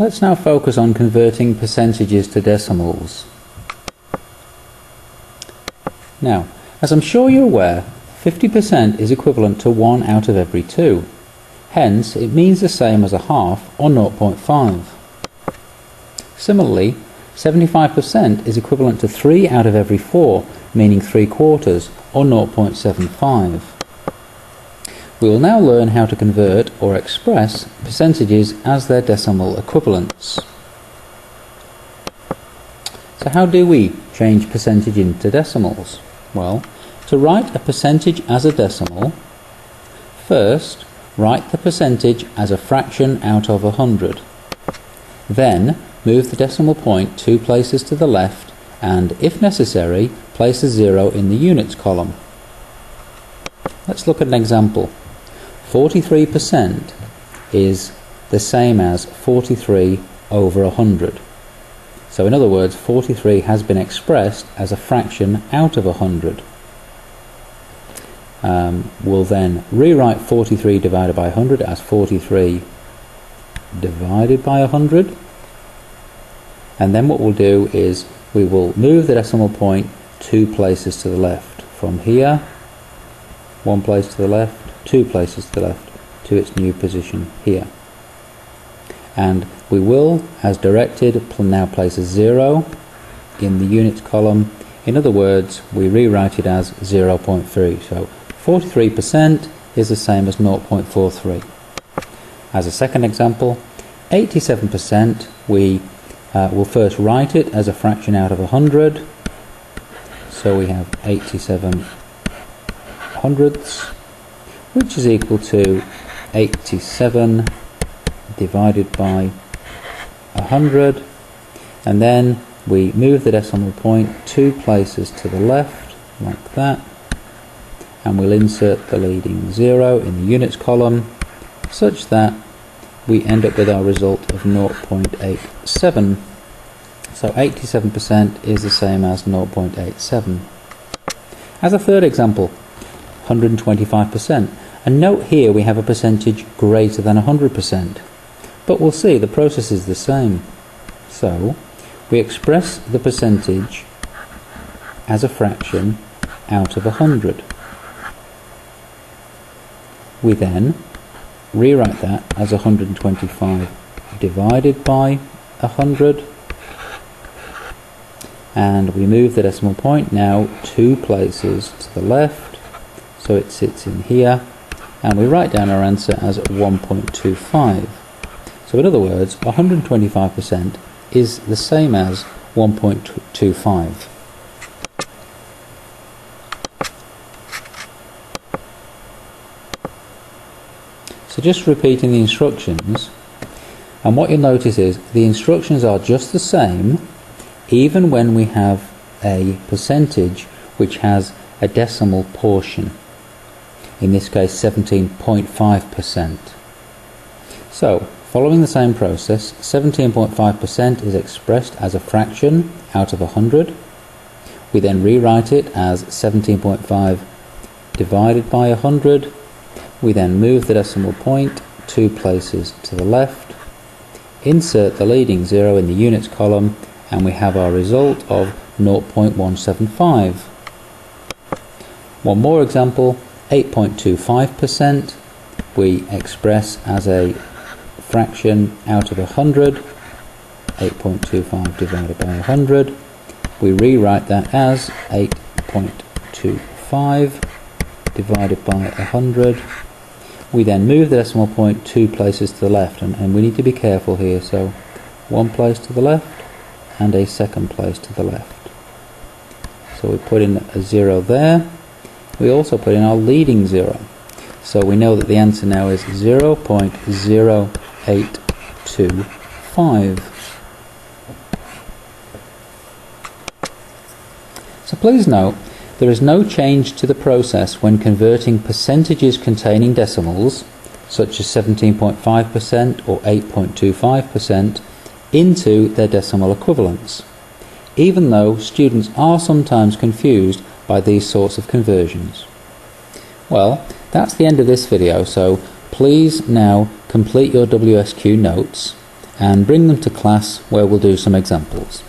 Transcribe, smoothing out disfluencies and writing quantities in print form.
Let's now focus on converting percentages to decimals. Now, as I'm sure you're aware, 50% is equivalent to 1 out of every 2. Hence, it means the same as a half, or 0.5. Similarly, 75% is equivalent to 3 out of every 4, meaning 3/4, or 0.75. We will now learn how to convert or express percentages as their decimal equivalents. So how do we change percentage into decimals? Well, to write a percentage as a decimal, first write the percentage as a fraction out of 100. Then move the decimal point 2 places to the left and, if necessary, place a 0 in the units column. Let's look at an example. 43% is the same as 43 over 100. So in other words, 43 has been expressed as a fraction out of 100. We'll then rewrite 43 divided by 100 as 43 divided by 100. And then what we'll do is we will move the decimal point 2 places to the left. From here, 1 place to the left, 2 places to the left, to its new position here. And we will, as directed, now place a 0 in the units column. In other words, we rewrite it as 0.3. So 43% is the same as 0.43. As a second example, 87%, we will first write it as a fraction out of 100. So we have 87 hundredths, which is equal to 87 divided by 100, and then we move the decimal point 2 places to the left, like that, and we'll insert the leading 0 in the units column, such that we end up with our result of 0.87. So 87% is the same as 0.87. As a third example, 125%. And note here we have a percentage greater than 100%. But we'll see the process is the same. So we express the percentage as a fraction out of 100. We then rewrite that as 125 divided by 100. And we move the decimal point now 2 places to the left, so it sits in here, and we write down our answer as 1.25. So in other words, 125% is the same as 1.25. So just repeating the instructions, and what you'll notice is the instructions are just the same even when we have a percentage which has a decimal portion, in this case 17.5%. So following the same process, 17.5% is expressed as a fraction out of 100. We then rewrite it as 17.5 divided by 100. We then move the decimal point 2 places to the left, insert the leading 0 in the units column, and we have our result of 0.175. One more example, 8.25%, we express as a fraction out of 100, 8.25 divided by 100. We rewrite that as 8.25 divided by 100. We then move the decimal point 2 places to the left, and we need to be careful here, so 1 place to the left and a second place to the left. So we put in a 0 there. We also put in our leading 0. So we know that the answer now is 0.0825. So please note, there is no change to the process when converting percentages containing decimals, such as 17.5% or 8.25%, into their decimal equivalents, even though students are sometimes confused by these sorts of conversions. Well, that's the end of this video, so please now complete your WSQ notes and bring them to class where we'll do some examples.